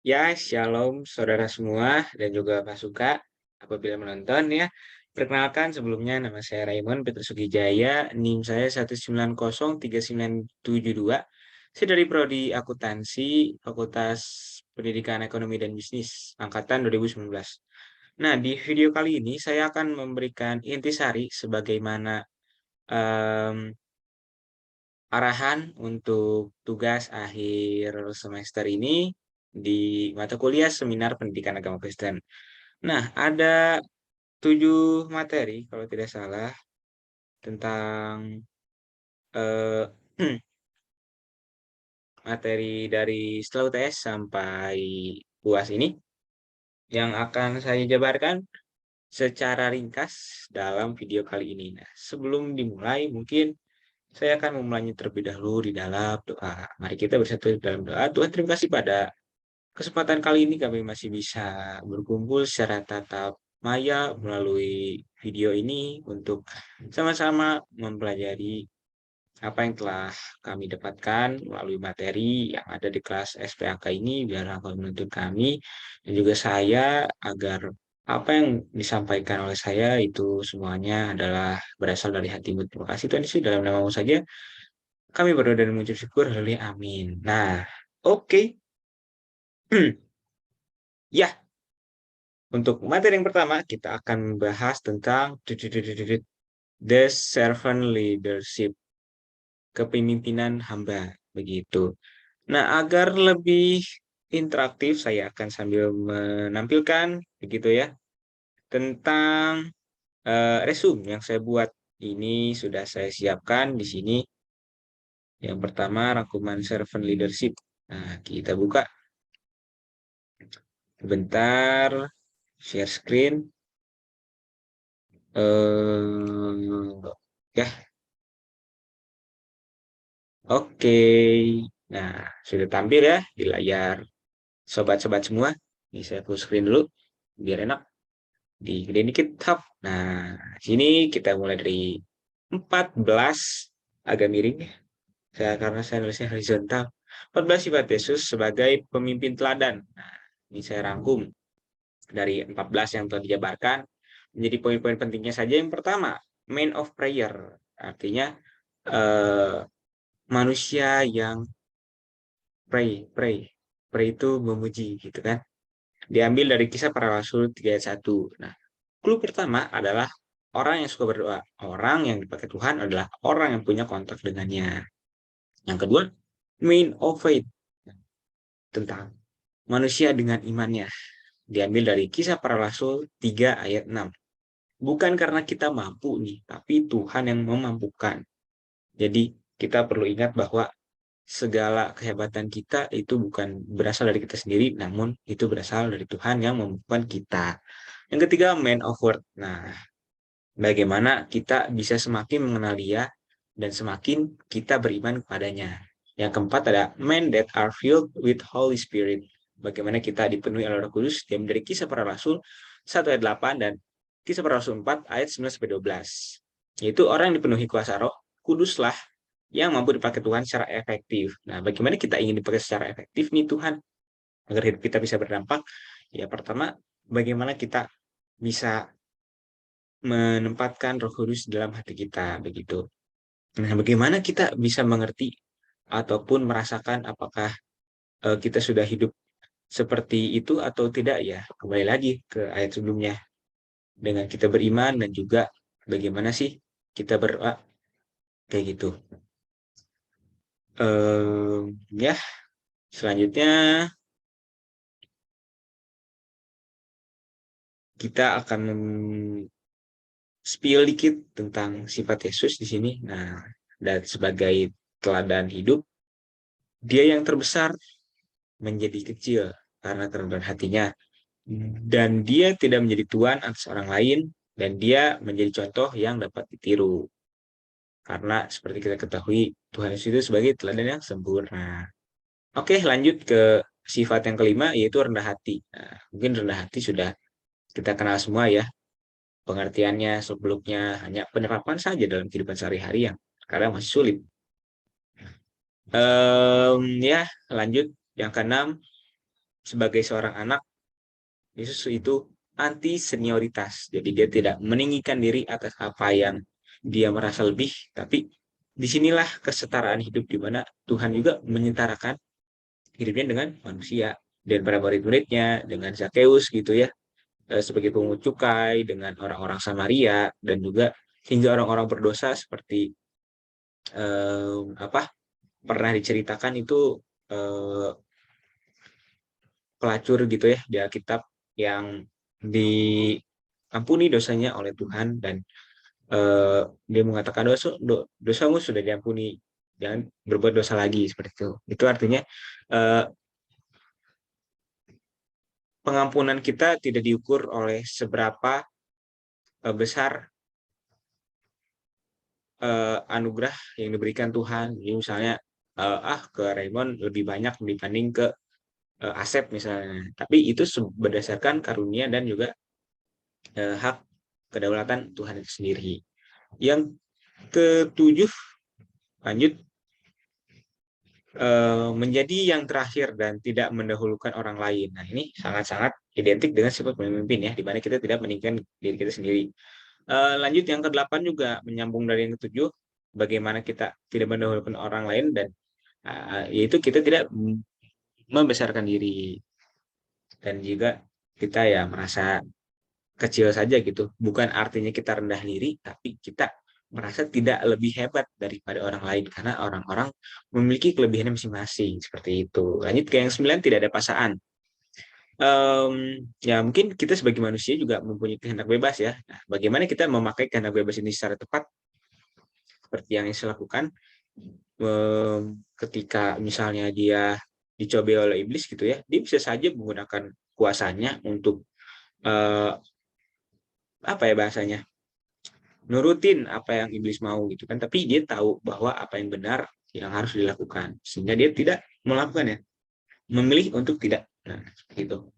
Ya, shalom saudara semua dan juga Pak Suka apabila menonton ya. Perkenalkan sebelumnya nama saya Raymond Petrus Sugijaya, NIM saya 1903972. Saya dari Prodi Akuntansi, Fakultas Pendidikan Ekonomi dan Bisnis, angkatan 2019. Nah, di video kali ini saya akan memberikan intisari sebagaimana em, arahan untuk tugas akhir semester ini di mata kuliah Seminar Pendidikan Agama Kristen. Nah, ada 7 materi kalau tidak salah tentang eh, materi dari setelah UTS sampai UAS ini yang akan saya jabarkan secara ringkas dalam video kali ini. Nah, sebelum dimulai mungkin saya akan memulainya terlebih dahulu di dalam doa. Mari kita bersatu di dalam doa. Tuhan, terima kasih pada kesempatan kali ini kami masih bisa berkumpul secara tatap maya melalui video ini untuk sama-sama mempelajari apa yang telah kami dapatkan melalui materi yang ada di kelas SPAK ini biar akan menuntut kami dan juga saya agar apa yang disampaikan oleh saya itu semuanya adalah berasal dari hatimu. Terima kasih Tuhan Yesus, dalam namamu saja kami berdoa dan mengucap syukur. Haleluya, amin. Nah, oke. Ya, untuk materi yang pertama, kita akan membahas tentang the servant leadership, kepemimpinan hamba, begitu. Nah, agar lebih interaktif, saya akan sambil menampilkan, begitu ya, tentang resume yang saya buat. Ini sudah saya siapkan di sini. Yang pertama, rangkuman servant leadership. Nah, kita buka. Bentar, share screen. Ya, oke. Nah, sudah tampil ya di layar sobat-sobat semua. Ini saya full screen dulu biar enak. Digedein dikit. Hap. Nah, sini kita mulai dari 14 agak miring ya. Karena saya nulisnya horizontal. 14 sifat Yesus sebagai pemimpin teladan. Nah, ini saya rangkum dari 14 yang telah dijabarkan menjadi poin-poin pentingnya saja. Yang pertama, man of prayer. Artinya eh, manusia yang pray itu memuji gitu kan. Diambil dari Kisah Para Rasul 3 ayat 1. Nah, clue pertama adalah orang yang suka berdoa. Orang yang dipakai Tuhan adalah orang yang punya kontak dengannya. Yang kedua, main of faith, tentang manusia dengan imannya. Diambil dari Kisah Para Rasul 3 ayat 6. Bukan karena kita mampu nih, tapi Tuhan yang memampukan. Jadi kita perlu ingat bahwa segala kehebatan kita itu bukan berasal dari kita sendiri, namun itu berasal dari Tuhan yang memampukan kita. Yang ketiga, man of word. Nah, bagaimana kita bisa semakin mengenal dia dan semakin kita beriman kepadanya. Yang keempat ada men that are filled with Holy Spirit. Bagaimana kita dipenuhi oleh Roh Kudus, yang dari Kisah Para Rasul 1 ayat 8 dan Kisah Para Rasul 4 ayat 9 sampai 12. Yaitu orang yang dipenuhi kuasa Roh Kuduslah yang mampu dipakai Tuhan secara efektif. Nah, bagaimana kita ingin dipakai secara efektif nih Tuhan agar hidup kita bisa berdampak? Ya, pertama, bagaimana kita bisa menempatkan Roh Kudus dalam hati kita begitu. Nah, bagaimana kita bisa mengerti ataupun merasakan apakah kita sudah hidup seperti itu atau tidak ya? Kembali lagi ke ayat sebelumnya dengan kita beriman dan juga bagaimana sih kita berdoa kayak gitu. Ya, selanjutnya kita akan spill dikit tentang sifat Yesus di sini. Nah, dan sebagai teladan hidup, dia yang terbesar menjadi kecil karena kerendahan hatinya. Dan dia tidak menjadi tuan atas orang lain, dan dia menjadi contoh yang dapat ditiru. Karena seperti kita ketahui, Tuhan Yesus itu sebagai teladan yang sempurna. Oke, lanjut ke sifat yang kelima, yaitu rendah hati. Nah, mungkin rendah hati sudah kita kenal semua ya. Pengertiannya, seluk-beluknya, hanya penerapan saja dalam kehidupan sehari-hari yang kadang masih sulit. Ya, lanjut. Yang keenam, sebagai seorang anak, Yesus itu anti senioritas. Jadi dia tidak meninggikan diri atas apa yang dia merasa lebih, tapi disinilah kesetaraan hidup di mana Tuhan juga menyetarakan hidupnya dengan manusia dan para murid-muridnya dengan Zakheus gitu ya, sebagai pungut cukai, dengan orang-orang Samaria, dan juga hingga orang-orang berdosa seperti apa pernah diceritakan itu eh, pelacur gitu ya di Alkitab yang diampuni dosanya oleh Tuhan, dan dia mengatakan dosamu sudah diampuni, jangan berbuat dosa lagi, seperti itu. Itu artinya pengampunan kita tidak diukur oleh seberapa besar anugerah yang diberikan Tuhan. Jadi misalnya ke Raymond lebih banyak dibanding ke Asep misalnya, tapi itu berdasarkan karunia dan juga hak kedaulatan Tuhan itu sendiri. Yang ketujuh, lanjut, menjadi yang terakhir dan tidak mendahulukan orang lain. Nah, ini sangat-sangat identik dengan sifat pemimpin ya, di mana kita tidak meninggikan diri kita sendiri. Lanjut, yang ke-8 juga menyambung dari yang ke-7, bagaimana kita tidak mendahulukan orang lain, dan yaitu kita tidak membesarkan diri, dan juga kita ya merasa kecil saja gitu. Bukan artinya kita rendah diri, tapi kita merasa tidak lebih hebat daripada orang lain karena orang-orang memiliki kelebihannya masing-masing, seperti itu. Lanjut ke yang 9, tidak ada paksaan. Ya mungkin kita sebagai manusia juga mempunyai kehendak bebas ya. Nah, bagaimana kita memakai kehendak bebas ini secara tepat, seperti yang Yesus lakukan ketika misalnya dia dicobai oleh iblis gitu ya, dia bisa saja menggunakan kuasanya untuk apa ya bahasanya, nurutin apa yang iblis mau gitu kan, tapi dia tahu bahwa apa yang benar yang harus dilakukan, sehingga dia tidak melakukannya, memilih untuk tidak. Nah, gitu.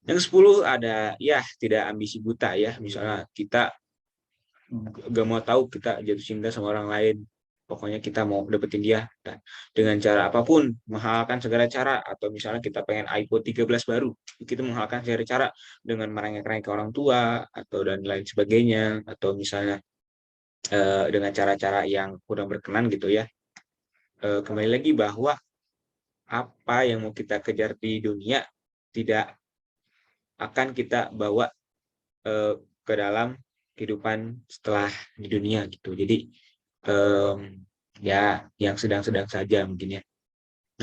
Yang 10 ada ya tidak ambisi buta ya, misalnya kita gak mau tahu kita jatuh cinta sama orang lain, pokoknya kita mau dapetin dia dengan cara apapun, menghalalkan segala cara, atau misalnya kita pengen iPhone 13 baru, kita menghalalkan segala cara dengan merengek-rengek ke orang tua atau dan lain sebagainya, atau misalnya dengan cara-cara yang kurang berkenan gitu ya. Kembali lagi bahwa apa yang mau kita kejar di dunia tidak akan kita bawa ke dalam kehidupan setelah di dunia gitu. Jadi ya yang sedang-sedang saja mungkin ya.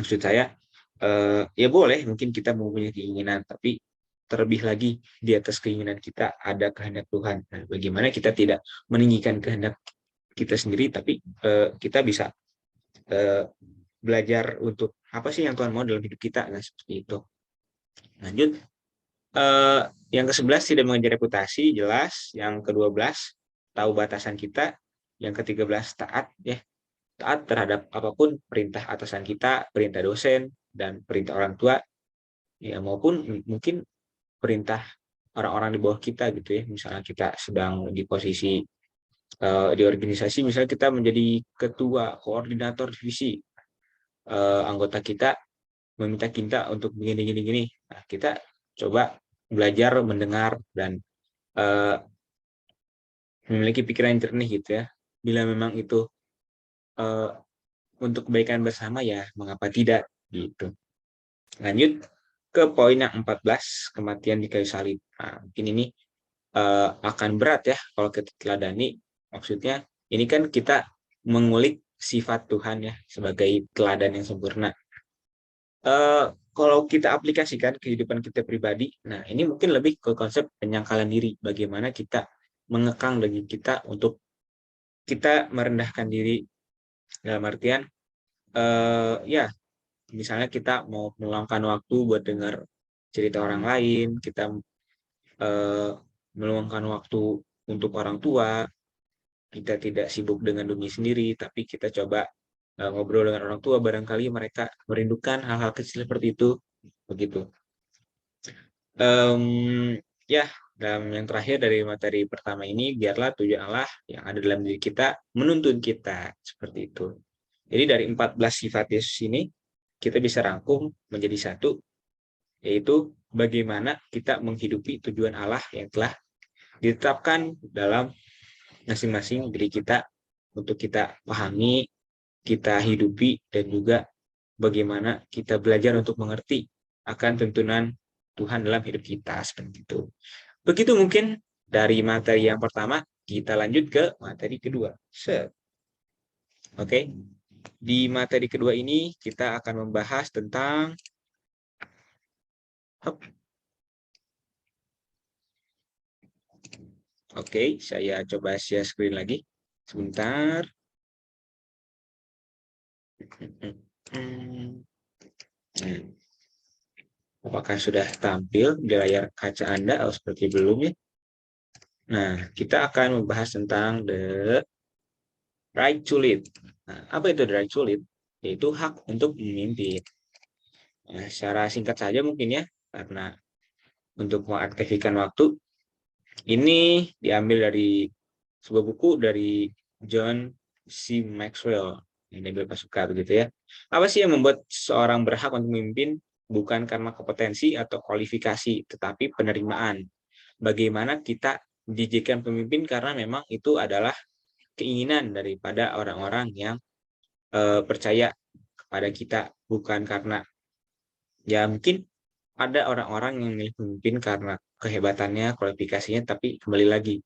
Maksud saya ya boleh mungkin kita mempunyai keinginan, tapi terlebih lagi di atas keinginan kita ada kehendak Tuhan. Nah, bagaimana kita tidak meninggikan kehendak kita sendiri, tapi kita bisa belajar untuk apa sih yang Tuhan mau dalam hidup kita, nah seperti itu. Lanjut, yang ke-11 tidak mengejar reputasi, jelas. Yang ke-12 tahu batasan kita. Yang ke-13 taat ya, taat terhadap apapun perintah atasan kita, perintah dosen, dan perintah orang tua ya, maupun mungkin perintah orang-orang di bawah kita gitu ya. Misalnya kita sedang di posisi di organisasi, misalnya kita menjadi ketua koordinator divisi, anggota kita meminta kita untuk begini. Nah, kita coba belajar mendengar dan memiliki pikiran yang jernih gitu ya. Bila memang itu untuk kebaikan bersama ya mengapa tidak gitu. Lanjut ke poin yang 14, kematian di kayu salib. Nah, mungkin ini akan berat ya kalau kita teladani. Maksudnya ini kan kita mengulik sifat Tuhan ya sebagai teladan yang sempurna. Kalau kita aplikasikan kehidupan kita pribadi, nah ini mungkin lebih ke konsep penyangkalan diri. Bagaimana kita mengekang diri kita untuk kita merendahkan diri, dalam artian ya misalnya kita mau meluangkan waktu buat dengar cerita orang lain, kita meluangkan waktu untuk orang tua, kita tidak sibuk dengan dunia sendiri, tapi kita coba ngobrol dengan orang tua, barangkali mereka merindukan hal-hal kecil seperti itu, begitu. Ya, dalam yang terakhir dari materi pertama ini, biarlah tujuan Allah yang ada dalam diri kita menuntun kita, seperti itu. Jadi dari 14 sifat Yesus ini, kita bisa rangkum menjadi satu, yaitu bagaimana kita menghidupi tujuan Allah yang telah ditetapkan dalam masing-masing diri kita untuk kita pahami, kita hidupi, dan juga bagaimana kita belajar untuk mengerti akan tuntunan Tuhan dalam hidup kita, seperti itu. Begitu mungkin dari materi yang pertama, kita lanjut ke materi kedua. Oke. Di materi kedua ini kita akan membahas tentang Oke, saya coba share screen lagi. Sebentar. Apakah sudah tampil di layar kaca Anda atau seperti belum ya? Nah, kita akan membahas tentang the right to lead. Nah, apa itu the right to lead? Yaitu hak untuk memimpin. Nah, secara singkat saja mungkin ya, karena untuk mengaktifkan waktu, ini diambil dari sebuah buku dari John C. Maxwell yang diambil Pak Suka begitu ya. Apa sih yang membuat seorang berhak untuk memimpin? Bukan karena kompetensi atau kualifikasi, tetapi penerimaan. Bagaimana kita dijadikan pemimpin karena memang itu adalah keinginan daripada orang-orang yang percaya kepada kita, bukan karena ya mungkin ada orang-orang yang memilih pemimpin karena kehebatannya, kualifikasinya, tapi kembali lagi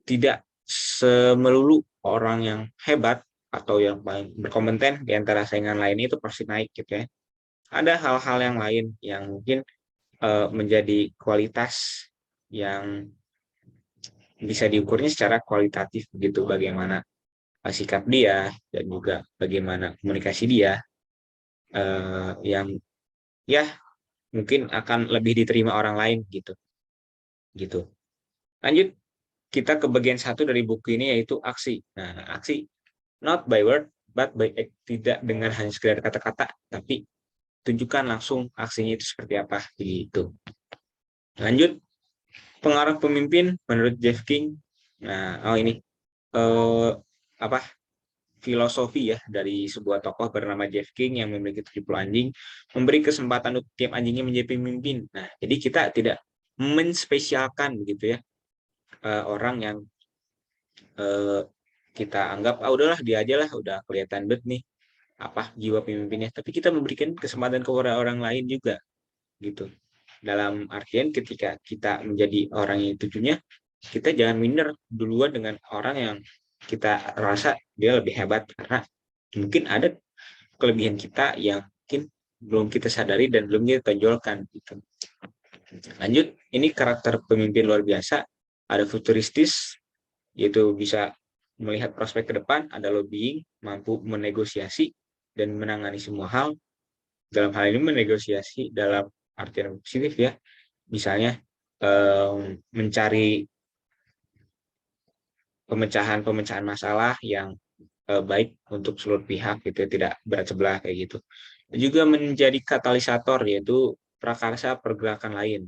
tidak semelulu orang yang hebat atau yang paling berkompeten di antara saingan lain itu pasti naik gitu ya. Ada hal-hal yang lain yang mungkin menjadi kualitas yang bisa diukurnya secara kualitatif begitu, bagaimana sikap dia dan juga bagaimana komunikasi dia yang ya mungkin akan lebih diterima orang lain gitu. Lanjut kita ke bagian satu dari buku ini, yaitu aksi. Nah, aksi not by word but by act, tidak dengan hanya sekedar kata-kata, tapi tunjukkan langsung aksinya itu seperti apa gitu. Lanjut, pengaruh pemimpin menurut Jeff King. Nah, ini apa filosofi ya dari sebuah tokoh bernama Jeff King yang memiliki 70 anjing, memberi kesempatan untuk tiap anjingnya menjadi pemimpin. Nah, jadi kita tidak menspesialkan begitu ya orang yang kita anggap udahlah dia aja lah, udah kelihatan bet nih apa jiwa pemimpinnya, tapi kita memberikan kesempatan kepada orang lain juga gitu. Dalam artian ketika kita menjadi orang yang tujuannya, kita jangan minder duluan dengan orang yang kita rasa dia lebih hebat, karena mungkin ada kelebihan kita yang mungkin belum kita sadari dan belum kita tonjolkan gitu. Lanjut, ini karakter pemimpin luar biasa, ada futuristis, yaitu bisa melihat prospek ke depan, ada lobbying, mampu menegosiasi dan menangani semua hal. Dalam hal ini menegosiasi dalam artian positif ya, misalnya mencari pemecahan masalah yang baik untuk seluruh pihak gitu, tidak berat sebelah kayak gitu. Juga menjadi katalisator, yaitu prakarsa pergerakan lain,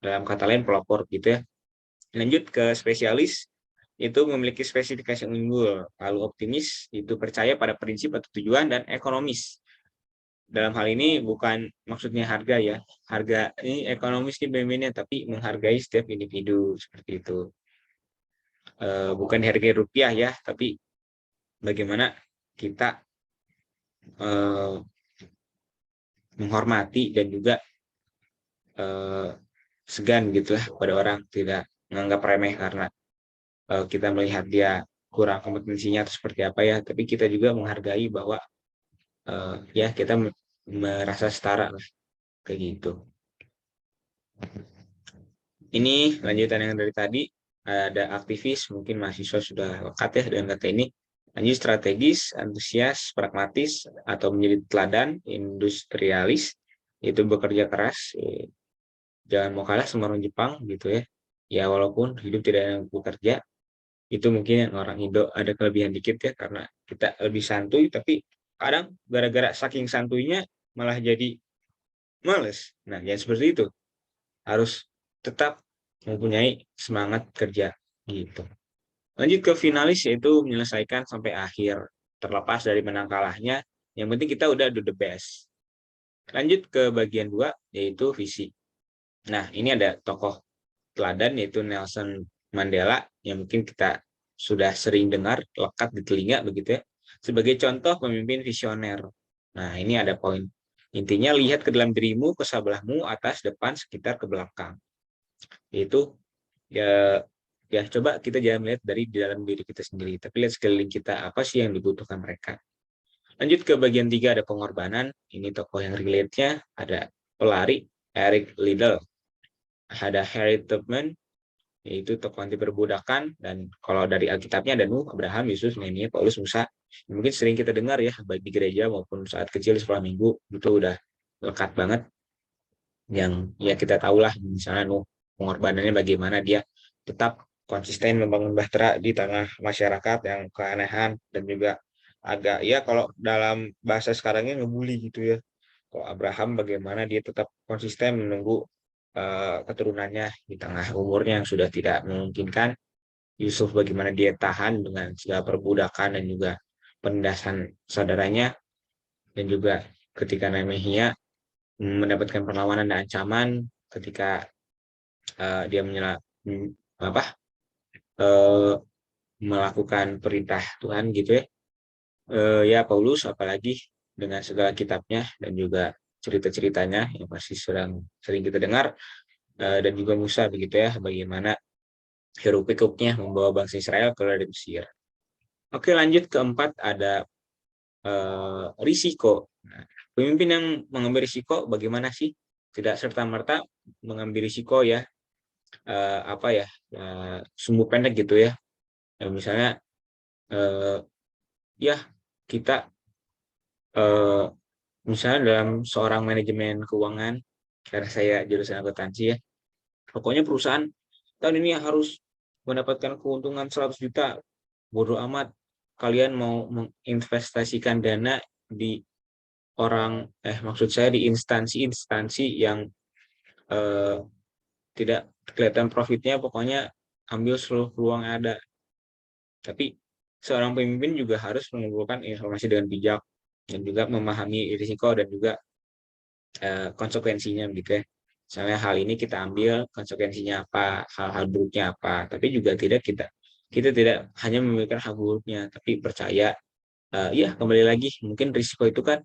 dalam kata lain pelopor gitu ya. Lanjut ke spesialis, itu memiliki spesifikasi yang unggul, lalu optimis, itu percaya pada prinsip atau tujuan, dan ekonomis. Dalam hal ini bukan maksudnya harga ya, harga ini ekonomis ini pemimpinnya, tapi menghargai setiap individu seperti itu. Bukan harga rupiah ya, tapi bagaimana kita menghormati dan juga segan gitulah pada orang, tidak menganggap remeh karena kita melihat dia kurang kompetensinya atau seperti apa ya, tapi kita juga menghargai bahwa ya kita merasa setara lah kayak gitu. Ini lanjutan yang dari tadi, ada aktivis, mungkin mahasiswa sudah lekat ya dengan kata ini. Lanjut, strategis, antusias, pragmatis, atau menjadi teladan, industrialis, itu bekerja keras, jangan mau kalah sama orang Jepang gitu ya. Ya walaupun hidup tidak ada yang bekerja, itu mungkin orang Indo ada kelebihan dikit ya, karena kita lebih santuy, tapi kadang gara-gara saking santuynya malah jadi males. Nah, ya seperti itu. Harus tetap mempunyai semangat kerja gitu. Lanjut ke finalis, yaitu menyelesaikan sampai akhir, terlepas dari menang kalahnya. Yang penting kita udah do the best. Lanjut ke bagian 2, yaitu visi. Nah, ini ada tokoh teladan yaitu Nelson Mandela yang mungkin kita sudah sering dengar, lekat di telinga begitu ya, sebagai contoh pemimpin visioner. Nah, ini ada poin. Intinya lihat ke dalam dirimu, ke sebelahmu, atas, depan, sekitar, ke belakang. Yaitu ya ya coba kita jangan melihat dari di dalam diri kita sendiri, tapi lihat sekeliling kita apa sih yang dibutuhkan mereka. Lanjut ke bagian 3, ada pengorbanan. Ini tokoh yang relate-nya, ada pelari Eric Liddell, ada Harry Tubman, yaitu tokoh anti perbudakan, dan kalau dari Alkitabnya ada Nuh, Abraham, Yesus, Nehemia, Paulus, Musa. Mungkin sering kita dengar ya, baik di gereja maupun saat kecil di sekolah minggu, itu udah lekat banget. Yang ya kita tahulah, misalnya Nuh, pengorbanannya bagaimana dia tetap konsisten membangun bahtera di tengah masyarakat yang keanehan, dan juga agak ya kalau dalam bahasa sekarangnya ngebully gitu ya. Kalau Abraham bagaimana dia tetap konsisten menunggu keturunannya di tengah umurnya yang sudah tidak memungkinkan. Yusuf bagaimana dia tahan dengan segala perbudakan dan juga penindasan saudaranya, dan juga ketika Nehemia mendapatkan perlawanan dan ancaman ketika dia apa uh, melakukan perintah Tuhan gitu ya. Ya Paulus apalagi dengan segala kitabnya dan juga cerita-ceritanya yang pasti sering kita dengar, dan juga Musa begitu ya, bagaimana hiruk pikuknya membawa bangsa Israel keluar dari Mesir. Oke, lanjut keempat, ada risiko. Nah, pemimpin yang mengambil risiko bagaimana sih? Tidak serta merta mengambil risiko ya, apa ya, sumbu pendek gitu ya. Misalnya ya kita misalnya dalam seorang manajemen keuangan, karena saya jurusan akuntansi ya, pokoknya perusahaan tahun ini harus mendapatkan keuntungan 100 juta. Bodoh amat kalian mau menginvestasikan dana di maksud saya di instansi-instansi yang eh, tidak kelihatan profitnya, pokoknya ambil seluruh peluang yang ada. Tapi seorang pemimpin juga harus mengumpulkan informasi dengan bijak dan juga memahami risiko dan juga konsekuensinya gitu ya. Misalnya hal ini kita ambil, konsekuensinya apa, hal-hal buruknya apa, tapi juga tidak kita tidak hanya memikirkan hal buruknya, tapi percaya ya kembali lagi mungkin risiko itu kan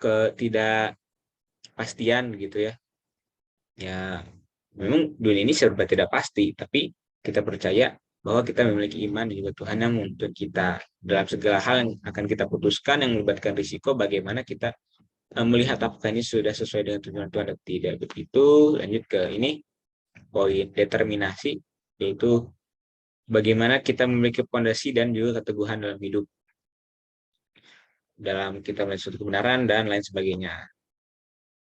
ketidakpastian gitu ya. Ya memang dunia ini serba tidak pasti, tapi kita percaya bahwa kita memiliki iman dan juga Tuhan yang menuntun kita dalam segala hal yang akan kita putuskan yang melibatkan risiko, bagaimana kita melihat apakah ini sudah sesuai dengan tujuan Tuhan atau tidak. Begitu. Lanjut ke ini, poin determinasi, yaitu bagaimana kita memiliki fondasi dan juga keteguhan dalam hidup, dalam kita melihat suatu kebenaran dan lain sebagainya.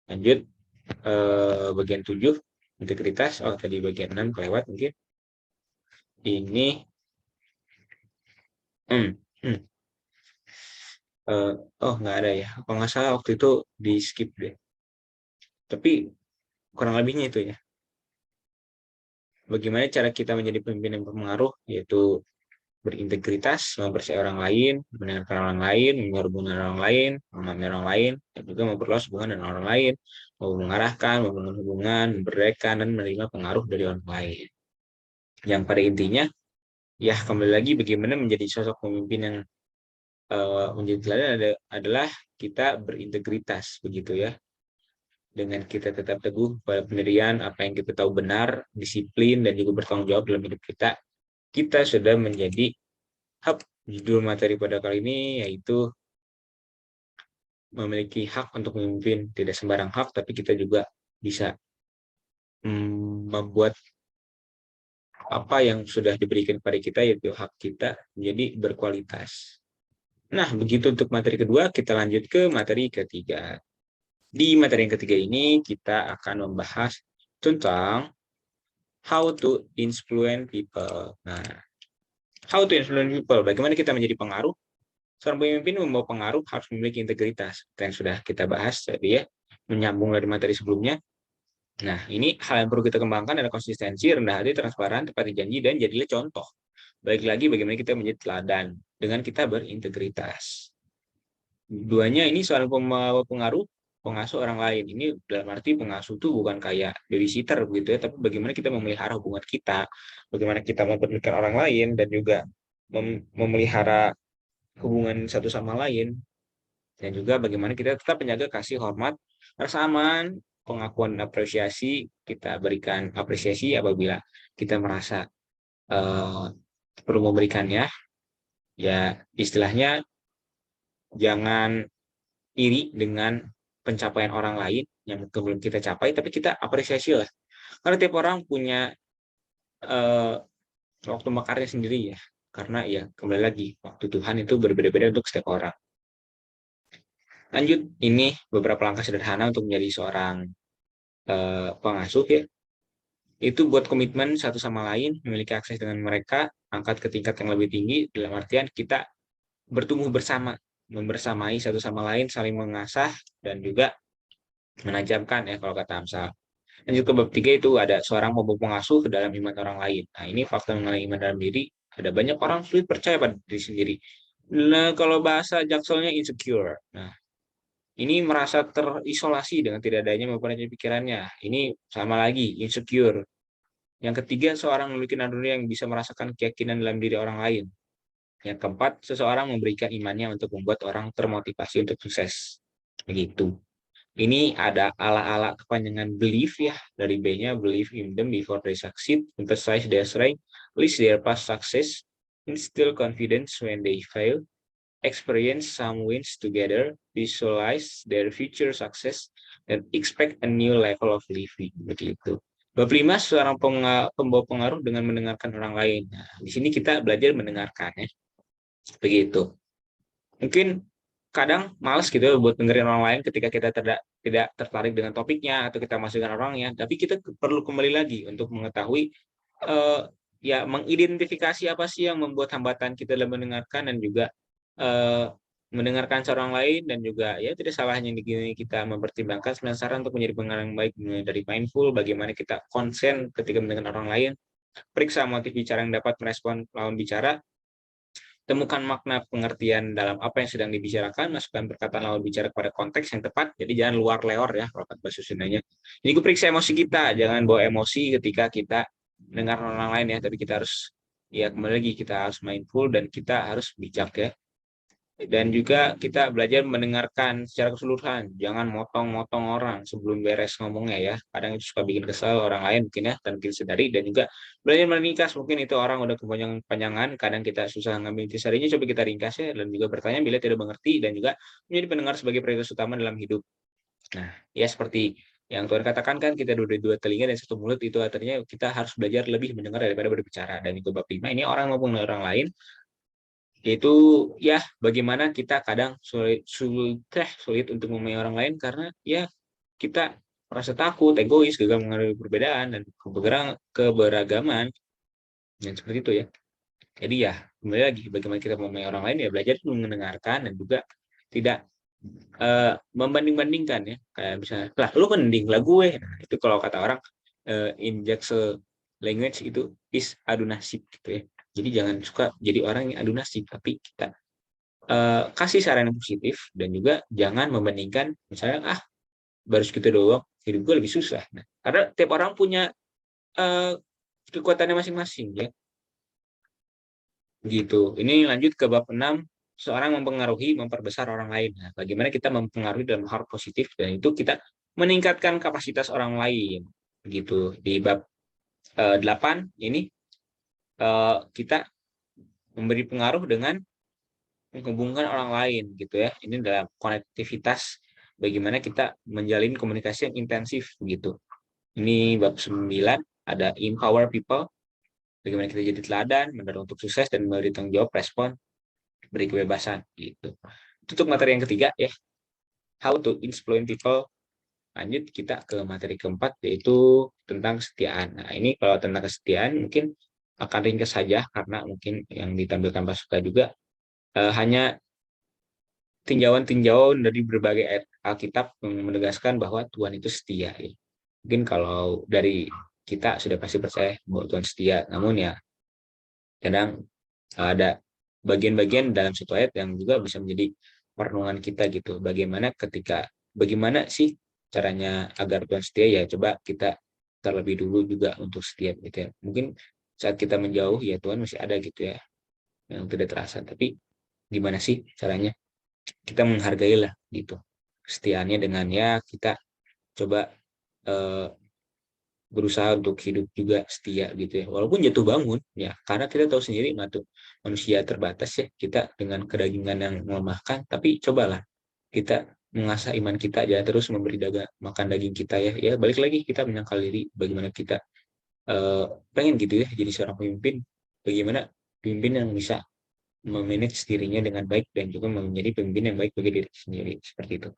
Lanjut bagian 7, integritas. Oh, tadi bagian 6 kelewat mungkin. Ini hmm, hmm, oh nggak ada ya. Kalau nggak salah waktu itu di skip deh. Tapi kurang lebihnya itu ya. Bagaimana cara kita menjadi pemimpin yang berpengaruh, yaitu berintegritas, mempercayai orang lain, mendengarkan orang lain, menghubungi orang lain, memahami orang lain, dan juga memperluas hubungan dengan orang lain, mau mengarahkan, membangun hubungan, memberdayakan, dan menerima pengaruh dari orang lain. Yang pada intinya, ya kembali lagi bagaimana menjadi sosok pemimpin yang menjadi teladan adalah kita berintegritas begitu ya. Dengan kita tetap teguh pada pendirian apa yang kita tahu benar, disiplin, dan juga bertanggung jawab dalam hidup kita sudah menjadi hub. Judul materi pada kali ini yaitu memiliki hak untuk memimpin. Tidak sembarang hak, tapi kita juga bisa membuat apa yang sudah diberikan kepada kita, yaitu hak kita, menjadi berkualitas. Nah, begitu untuk materi kedua, kita lanjut ke materi ketiga. Di materi yang ketiga ini, kita akan membahas tentang how to influence people. Nah, how to influence people, bagaimana kita menjadi pengaruh. Seorang pemimpin membawa pengaruh harus memiliki integritas. Yang sudah kita bahas tadi ya, menyambung dari materi sebelumnya. Nah, ini hal yang perlu kita kembangkan adalah konsistensi, rendah hati, transparan, tepati janji, dan jadilah contoh. Baik lagi bagaimana kita menjadi teladan dengan kita berintegritas. Duanya ini soal pembawa pengaruh pengasuh orang lain. Ini dalam arti pengasuh itu bukan kayak babysitter gitu ya, tapi bagaimana kita memelihara hubungan kita, bagaimana kita memperdulikan orang lain, dan juga memelihara hubungan satu sama lain, dan juga bagaimana kita tetap menjaga kasih hormat, rasa aman, pengakuan apresiasi, kita berikan apresiasi apabila kita merasa eh, perlu memberikannya. Ya, istilahnya jangan iri dengan pencapaian orang lain yang belum kita capai, tapi kita apresiasi lah. Karena tiap orang punya eh, waktu mekarnya sendiri ya. Karena ya kembali lagi, waktu Tuhan itu berbeda-beda untuk setiap orang. Lanjut, ini beberapa langkah sederhana untuk menjadi seorang pengasuh ya. Itu buat komitmen satu sama lain, memiliki akses dengan mereka, angkat ke tingkat yang lebih tinggi, dalam artian kita bertumbuh bersama, membersamai satu sama lain, saling mengasah, dan juga menajamkan ya kalau kata Amsal. Lanjut ke bab 3 itu ada seorang membawa pengasuh ke dalam iman orang lain. Nah, ini fakta mengenai iman dalam diri. Ada banyak orang sulit percaya pada diri sendiri. Nah, kalau bahasa jakselnya insecure. Nah, ini merasa terisolasi dengan tidak adanya mempunyai pikirannya. Ini sama lagi, insecure. Yang ketiga, seorang memiliki naluri yang bisa merasakan keyakinan dalam diri orang lain. Yang keempat, seseorang memberikan imannya untuk membuat orang termotivasi untuk sukses. Begitu. Ini ada ala-ala kepanjangan belief ya, dari B-nya believe in them before they succeed, emphasize their strength, list their past success, instill confidence when they fail, experience some wins together, visualize their future success, dan expect a new level of living. Begitu. Bab 5, seorang pembawa pengaruh dengan mendengarkan orang lain. Nah, di sini kita belajar mendengarkan ya. Begitu. Mungkin kadang males gitu ya buat dengerin orang lain ketika kita tidak tertarik dengan topiknya atau kita masuk dengan orangnya, tapi kita perlu kembali lagi untuk mengetahui ya mengidentifikasi apa sih yang membuat hambatan kita dalam mendengarkan, dan juga mendengarkan seorang lain, dan juga ya tidak salahnya kita mempertimbangkan 9 saran untuk menjadi pendengar yang baik, dari mindful, bagaimana kita konsen ketika mendengar orang lain, periksa motif bicara yang dapat merespon lawan bicara, temukan makna pengertian dalam apa yang sedang dibicarakan, masukkan perkataan lawan bicara kepada konteks yang tepat, jadi jangan luar leor ya kalau kata bahasa Sundanya. Jadi periksa emosi kita, jangan bawa emosi ketika kita dengar orang lain ya, tapi kita harus ya kembali lagi kita harus mindful dan kita harus bijak ya. Dan juga kita belajar mendengarkan secara keseluruhan, jangan motong-motong orang sebelum beres ngomongnya ya. Kadang itu suka bikin kesel orang lain mungkin ya, dan kita sadari. Dan juga belajar meringkas, mungkin itu orang udah kepanjangan, kadang kita susah ngambil intisarinya, coba kita ringkas ya, dan juga bertanya bila tidak mengerti, dan juga menjadi pendengar sebagai prioritas utama dalam hidup. Nah, ya seperti yang Tuhan katakan kan, kita dua telinga dan satu mulut, itu artinya kita harus belajar lebih mendengar daripada berbicara. Dan itu bab 5, ini orang maupun orang lain, yaitu ya bagaimana kita kadang sulit untuk memahami orang lain karena ya kita merasa takut, egois, gagal menghadapi perbedaan dan keberagaman, dan seperti itu ya. Jadi ya kembali lagi, bagaimana kita memahami orang lain ya belajar mendengarkan, dan juga tidak membanding-bandingkan ya, kayak misalnya lah lu mending lah gue. Nah, itu kalau kata orang in Jaksel language itu is adu nasib gitu ya. Jadi jangan suka jadi orang yang adu nasib, tapi kita kasih saran yang positif, dan juga jangan membandingkan misalnya baru segitu doang hidup gue lebih susah. Nah, karena tiap orang punya kekuatannya masing-masing ya. Gitu. Ini lanjut ke bab 6, seorang mempengaruhi, memperbesar orang lain. Nah, bagaimana kita mempengaruhi dalam hal positif, dan itu kita meningkatkan kapasitas orang lain. Begitu. Di bab 8 ini kita memberi pengaruh dengan menghubungkan orang lain gitu ya. Ini dalam konektivitas, bagaimana kita menjalin komunikasi yang intensif gitu. Ini bab 9, ada empower people, bagaimana kita jadi teladan, mendorong untuk sukses, dan memberi tanggung jawab, respon, beri kebebasan gitu. Untuk materi yang ketiga ya, how to influence people. Lanjut kita ke materi keempat, yaitu tentang kesetiaan. Nah, ini kalau tentang kesetiaan mungkin akan ringkas saja, karena mungkin yang ditampilkan Pak Suka juga hanya tinjauan-tinjauan dari berbagai ayat Alkitab yang menegaskan bahwa Tuhan itu setia. Ya. Mungkin kalau dari kita sudah pasti percaya bahwa Tuhan setia, namun ya kadang ada bagian-bagian dalam satu ayat yang juga bisa menjadi perenungan kita gitu. Bagaimana ketika bagaimana sih caranya agar Tuhan setia? Ya coba kita terlebih dulu juga untuk setia gitu ya. Mungkin saat kita menjauh ya Tuhan masih ada gitu ya yang tidak terasa. Tapi gimana sih caranya kita menghargai lah gitu kesetiaannya dengan ya kita coba eh, berusaha untuk hidup juga setia gitu ya. Walaupun jatuh bangun ya karena kita tahu sendiri manusia terbatas ya kita dengan kedagingan yang melemahkan tapi cobalah kita mengasah iman kita jangan terus memberi makan daging kita ya. Ya balik lagi kita menyangkal diri bagaimana kita eh, pengen gitu ya jadi seorang pemimpin bagaimana pemimpin yang bisa memanage dirinya dengan baik dan juga menjadi pemimpin yang baik bagi diri sendiri seperti itu.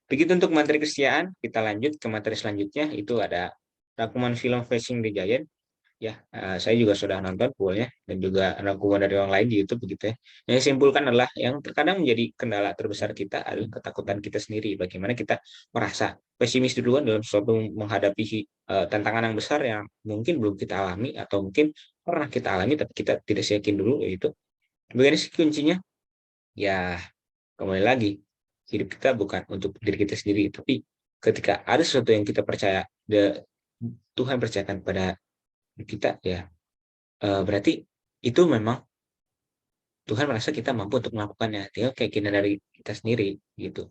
Begitu untuk materi kesetiaan, kita lanjut ke materi selanjutnya itu ada rangkuman film Facing the Giant. Ya, saya juga sudah nonton fullnya dan juga rangkuman dari orang lain di YouTube begitu ya. Yang saya simpulkan adalah yang terkadang menjadi kendala terbesar kita adalah ketakutan kita sendiri. Bagaimana kita merasa pesimis duluan dalam suatu menghadapi tantangan yang besar yang mungkin belum kita alami atau mungkin pernah kita alami tapi kita tidak yakin dulu yaitu. Bagaimana sih kuncinya? Ya, kembali lagi hidup kita bukan untuk diri kita sendiri tapi ketika ada sesuatu yang kita percaya Tuhan percayakan pada kita ya berarti itu memang Tuhan merasa kita mampu untuk melakukannya tinggal keinginan dari kita sendiri gitu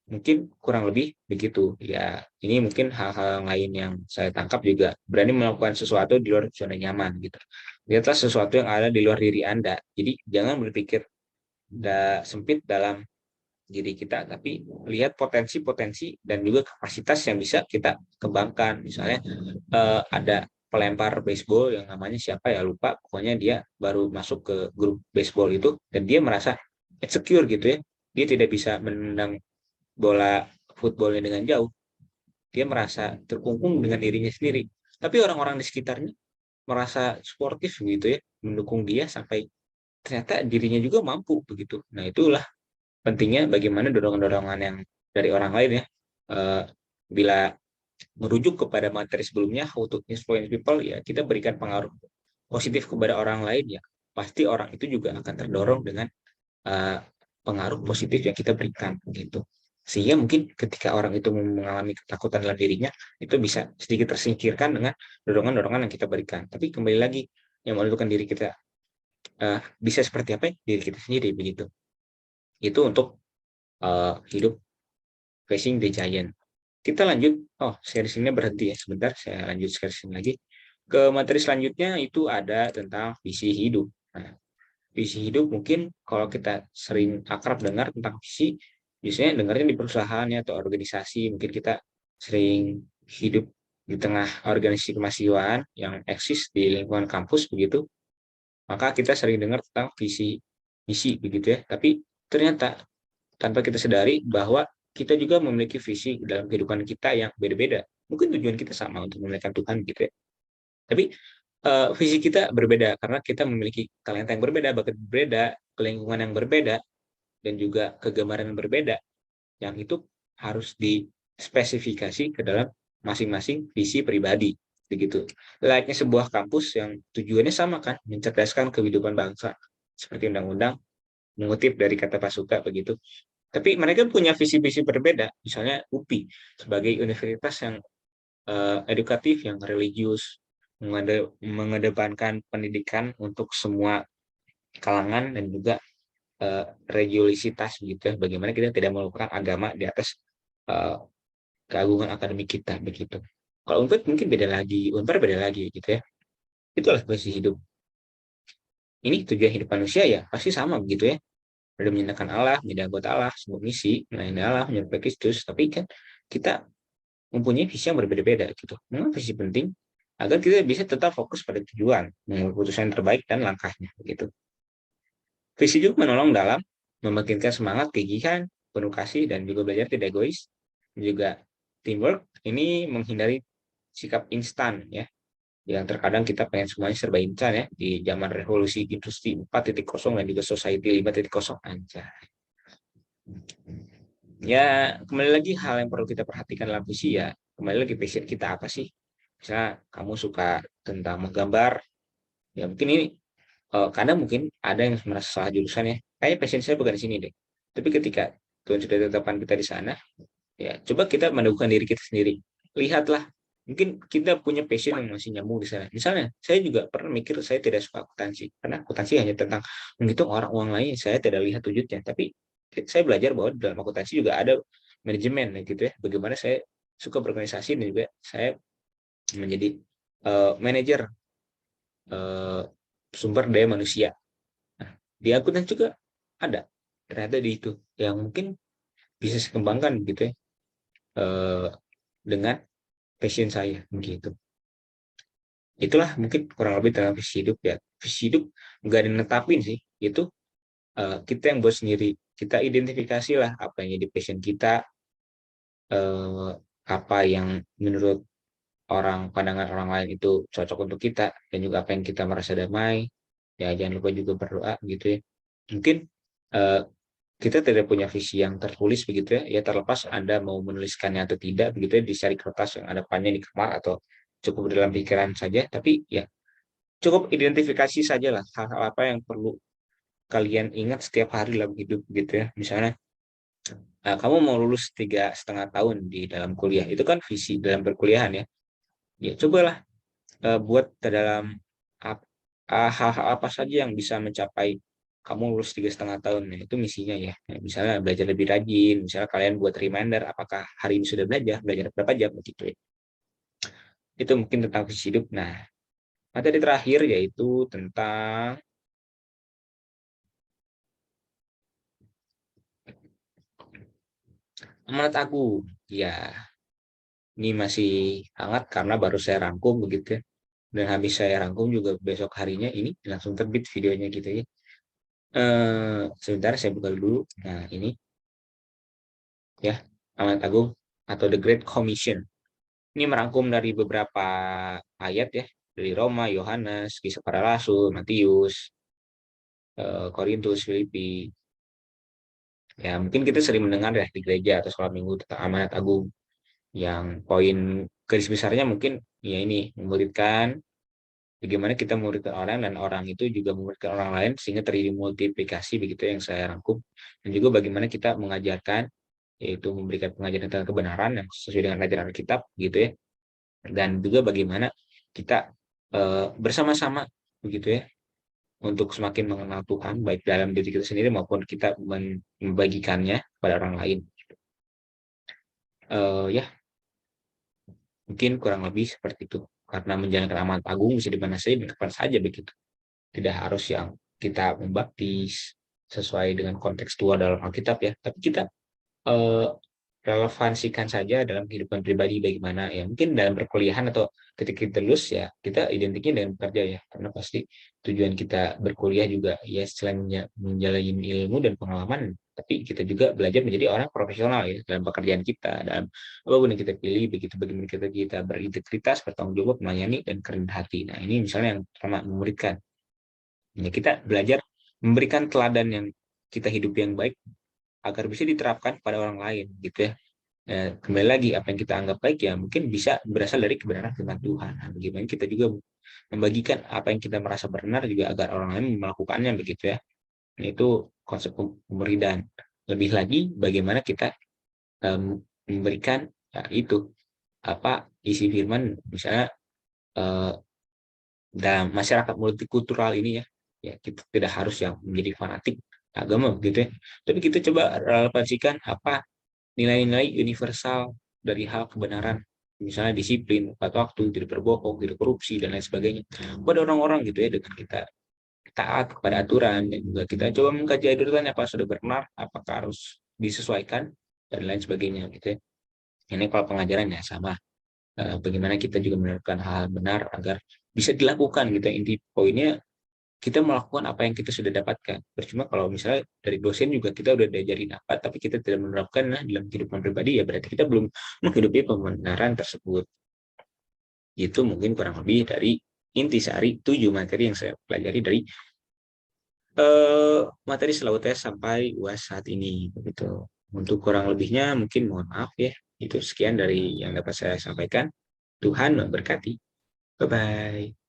mungkin kurang lebih begitu ya ini mungkin hal-hal lain yang saya tangkap juga berani melakukan sesuatu di luar zona nyaman gitu lihatlah sesuatu yang ada di luar diri Anda jadi jangan berpikir sempit dalam diri kita, tapi lihat potensi-potensi dan juga kapasitas yang bisa kita kembangkan. Misalnya ada pelempar baseball yang namanya siapa ya lupa, pokoknya dia baru masuk ke grup baseball itu dan dia merasa insecure gitu ya, dia tidak bisa menendang bola footballnya dengan jauh, dia merasa terkungkung dengan dirinya sendiri. Tapi orang-orang di sekitarnya merasa sportif gitu ya, mendukung dia sampai ternyata dirinya juga mampu begitu. Nah itulah pentingnya bagaimana dorongan-dorongan yang dari orang lain ya bila merujuk kepada materi sebelumnya how to influence people ya kita berikan pengaruh positif kepada orang lain ya pasti orang itu juga akan terdorong dengan uh, pengaruh positif yang kita berikan gitu sehingga mungkin ketika orang itu mengalami ketakutan dalam dirinya itu bisa sedikit tersingkirkan dengan dorongan-dorongan yang kita berikan tapi kembali lagi yang menentukan diri kita bisa seperti apa ya? Diri kita sendiri begitu itu untuk hidup Facing the Giant. Kita lanjut, series ini berhenti ya sebentar, saya lanjut series ini lagi. Ke materi selanjutnya itu ada tentang visi hidup. Nah, visi hidup mungkin kalau kita sering akrab dengar tentang visi, biasanya dengarnya di perusahaan ya, atau organisasi, mungkin kita sering hidup di tengah organisasi kemahasiswaan yang eksis di lingkungan kampus begitu, maka kita sering dengar tentang visi misi begitu ya. Tapi ternyata tanpa kita sadari bahwa kita juga memiliki visi dalam kehidupan kita yang beda-beda. Mungkin tujuan kita sama untuk memuliakan Tuhan gitu ya. Tapi visi kita berbeda karena kita memiliki talenta yang berbeda, bakat berbeda, lingkungan yang berbeda, dan juga kegambaran yang berbeda. Yang itu harus dispesifikasi ke dalam masing-masing visi pribadi. Begitu. Layaknya sebuah kampus yang tujuannya sama kan, mencerdaskan kehidupan bangsa. Seperti undang-undang mengutip dari kata Pasuka begitu. Tapi mereka punya visi-visi berbeda. Misalnya UPI sebagai universitas yang edukatif, yang religius, mengedepankan pendidikan untuk semua kalangan dan juga religiositas begitu ya. Bagaimana kita tidak melupakan agama di atas uh, keagungan akademik kita begitu. Kalau Unpad mungkin beda lagi, Unpad beda lagi gitu ya. Itulah visi hidup. Ini tujuan hidup manusia ya pasti sama begitu ya. Ada menyatakan Allah, menjadi anggota Allah, sebuah misi, melayani Allah, menyerupai Kristus. Tapi kan kita mempunyai visi yang berbeda-beda gitu. Memang visi penting agar kita bisa tetap fokus pada tujuan, mengambil keputusan yang terbaik dan langkahnya gitu. Visi juga menolong dalam membangkitkan semangat, kegigihan, penuh kasih, dan juga belajar tidak egois. Juga teamwork ini menghindari sikap instan ya, yang terkadang kita pengen semuanya serba instan ya di zaman revolusi industri 4.0 dan juga society 5.0 aja. Ya, kembali lagi hal yang perlu kita perhatikan dalam visi ya, kembali lagi passion kita apa sih? Misalnya kamu suka tentang menggambar, ya mungkin ini kadang mungkin ada yang merasa salah jurusan ya, kayak passion saya bukan di sini deh. Tapi ketika Tuhan sudah tetapkan kita di sana, ya coba kita meneguhkan diri kita sendiri. Lihatlah, mungkin kita punya passion yang masih nyambung di sana. Misalnya, saya juga pernah mikir saya tidak suka akuntansi, karena akuntansi hanya tentang menghitung orang uang lain, saya tidak lihat wujudnya. Tapi saya belajar bahwa dalam akuntansi juga ada manajemen, gitu ya. Bagaimana saya suka berorganisasi dan juga saya menjadi manajer sumber daya manusia. Nah, di akuntansi juga ada ternyata di itu yang mungkin bisa saya kembangkan gitu ya, dengan passion saya begitu. Itulah mungkin kurang lebih dalam visi hidup ya. Visi hidup nggak dinetapin sih, itu kita yang buat sendiri. Kita identifikasi lah apa yang jadi passion kita, apa yang menurut pandangan orang lain itu cocok untuk kita, dan juga apa yang kita merasa damai. Ya jangan lupa juga berdoa gitu ya. Mungkin kita tidak punya visi yang tertulis begitu ya, ya terlepas Anda mau menuliskannya atau tidak begitu ya, dicari kertas yang ada pannya di kamar atau cukup dalam pikiran saja, tapi ya cukup identifikasi saja lah hal-hal apa yang perlu kalian ingat setiap hari dalam hidup gitu ya. Misalnya kamu mau lulus 3,5 tahun di dalam kuliah, itu kan visi dalam perkuliahan ya. Ya cobalah buat dalam hal-hal apa saja yang bisa mencapai kamu lulus 3,5 tahun, ya, itu misinya ya. Misalnya belajar lebih rajin, misalnya kalian buat reminder apakah hari ini sudah belajar berapa jam begitu ya. Itu mungkin tentang visi hidup. Nah, materi terakhir yaitu tentang amanat agung. Ya, ini masih hangat karena baru saya rangkum begitu ya. Dan habis saya rangkum juga besok harinya ini langsung terbit videonya gitu ya. Sebentar saya buka dulu. Nah, ini ya, amanat agung atau The Great Commission. Ini merangkum dari beberapa ayat ya, dari Roma, Yohanes, Kisah Para Rasul, Matius, Korintus, Filipi. Ya, mungkin kita sering mendengar ya di gereja atau sekolah minggu tentang amanat agung, yang poin garis besarnya mungkin ya ini, memuridkan, bagaimana kita memuridkan orang dan orang itu juga memuridkan orang lain sehingga terjadi multiplikasi begitu yang saya rangkum. Dan juga bagaimana kita mengajarkan, yaitu memberikan pengajaran tentang kebenaran yang sesuai dengan ajaran Alkitab gitu ya. Dan juga bagaimana kita bersama-sama begitu ya untuk semakin mengenal Tuhan baik dalam diri kita sendiri maupun kita membagikannya pada orang lain. Ya mungkin kurang lebih seperti itu, karena menjalankan amanat agung bisa di mana saja dan kapan saja begitu, tidak harus yang kita membaptis sesuai dengan kontekstual dalam Alkitab ya, tapi kita eh, relevansikan saja dalam kehidupan pribadi bagaimana ya, mungkin dalam perkuliahan atau ketika kita lulus ya kita identiknya dengan bekerja ya, karena pasti tujuan kita berkuliah juga ya selain menjalani ilmu dan pengalaman, tapi kita juga belajar menjadi orang profesional ya dalam pekerjaan kita, dalam apapun yang kita pilih begitu, bagaimana kita berintegritas, bertanggung jawab, melayani dan kerendah hati. Nah ini misalnya yang pertama, memuridkan ya, kita belajar memberikan teladan yang kita hidup yang baik agar bisa diterapkan pada orang lain gitu ya. Kembali lagi apa yang kita anggap baik ya mungkin bisa berasal dari kebenaran firman Tuhan. Nah, bagaimana kita juga membagikan apa yang kita merasa benar juga agar orang lain melakukannya begitu ya. Nah, itu konsep pemuridan. Lebih lagi bagaimana kita memberikan ya, itu apa isi firman, misalnya eh, dalam masyarakat multikultural ini ya, ya kita tidak harus yang menjadi fanatik agama begitu ya. Tapi kita coba relevansikan apa nilai-nilai universal dari hal kebenaran, misalnya disiplin, tepat waktu, tidak berbohong, tidak korupsi, dan lain sebagainya. Pada orang-orang gitu ya, dengan kita taat kepada aturan, dan juga kita coba mengkaji aturan apa sudah benar, apakah harus disesuaikan, dan lain sebagainya gitu ya. Ini kalau pengajarannya sama, bagaimana kita juga menerapkan hal benar agar bisa dilakukan gitu. Inti poinnya kita melakukan apa yang kita sudah dapatkan. Percuma kalau misalnya dari dosen juga kita udah diajarin apa, tapi kita tidak menerapkan dalam kehidupan pribadi, ya berarti kita belum menghidupi pembenaran tersebut. Itu mungkin kurang lebih dari intisari 7 materi yang saya pelajari dari materi selalu tes sampai UAS saat ini. Begitu. Untuk kurang lebihnya mungkin mohon maaf ya. Itu sekian dari yang dapat saya sampaikan. Tuhan memberkati. Bye-bye.